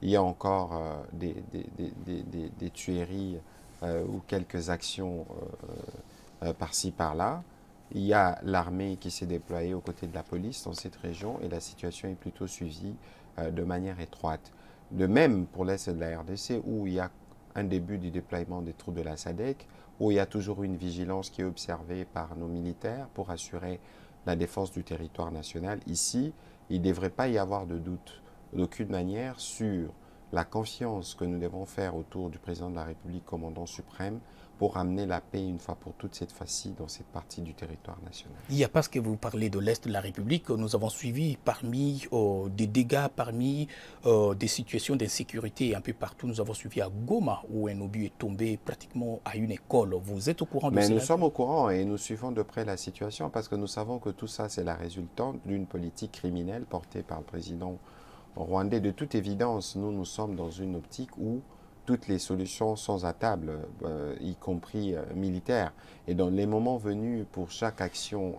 il y a encore des tueries ou quelques actions par-ci, par-là. Il y a l'armée qui s'est déployée aux côtés de la police dans cette région et la situation est plutôt suivie de manière étroite. De même pour l'Est de la RDC où il y a un début du déploiement des troupes de la SADC, où il y a toujours une vigilance qui est observée par nos militaires pour assurer la défense du territoire national. Ici, il ne devrait pas y avoir de doute d'aucune manière sur la confiance que nous devons faire autour du président de la République, commandant suprême, pour amener la paix une fois pour toutes cette fois-ci dans cette partie du territoire national. Il n'y a pas ce que vous parlez de l'Est de la République. Nous avons suivi parmi des dégâts, parmi des situations d'insécurité un peu partout. Nous avons suivi à Goma où un obus est tombé pratiquement à une école. Vous êtes au courant de Mais nous cela? sommes au courant et nous suivons de près la situation parce que nous savons que tout ça, c'est la résultante d'une politique criminelle portée par le président rwandais. De toute évidence, nous sommes dans une optique où toutes les solutions sont à table, y compris militaires. Et dans les moments venus, pour chaque action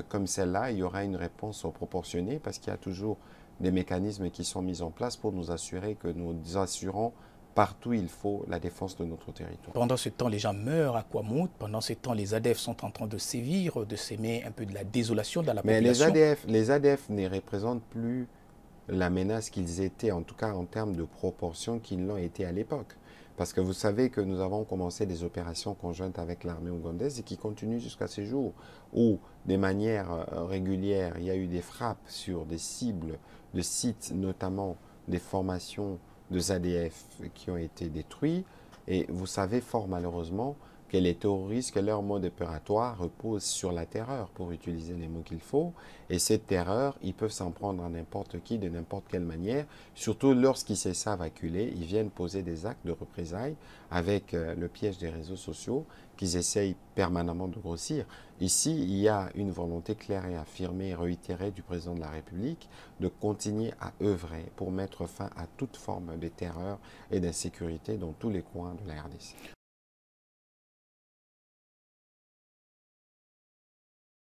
comme celle-là, il y aura une réponse proportionnée parce qu'il y a toujours des mécanismes qui sont mis en place pour nous assurer que nous assurons partout où il faut la défense de notre territoire. Pendant ce temps, les gens meurent à Kwamout. Pendant ce temps, les ADF sont en train de sévir, de s'aimer un peu de la désolation dans la Mais population. Les ADF ne représentent plus la menace qu'ils étaient, en tout cas en termes de proportion qu'ils l'ont été à l'époque. Parce que vous savez que nous avons commencé des opérations conjointes avec l'armée ougandaise et qui continuent jusqu'à ce jour, où de manière régulière, il y a eu des frappes sur des cibles de sites, notamment des formations de ZADF qui ont été détruits. Et vous savez fort malheureusement que les terroristes, que leur mode opératoire repose sur la terreur, pour utiliser les mots qu'il faut. Et cette terreur, ils peuvent s'en prendre à n'importe qui, de n'importe quelle manière. Surtout lorsqu'ils se savent acculés, ils viennent poser des actes de représailles avec le piège des réseaux sociaux qu'ils essayent permanemment de grossir. Ici, il y a une volonté claire et affirmée et réitérée du président de la République de continuer à œuvrer pour mettre fin à toute forme de terreur et d'insécurité dans tous les coins de la RDC.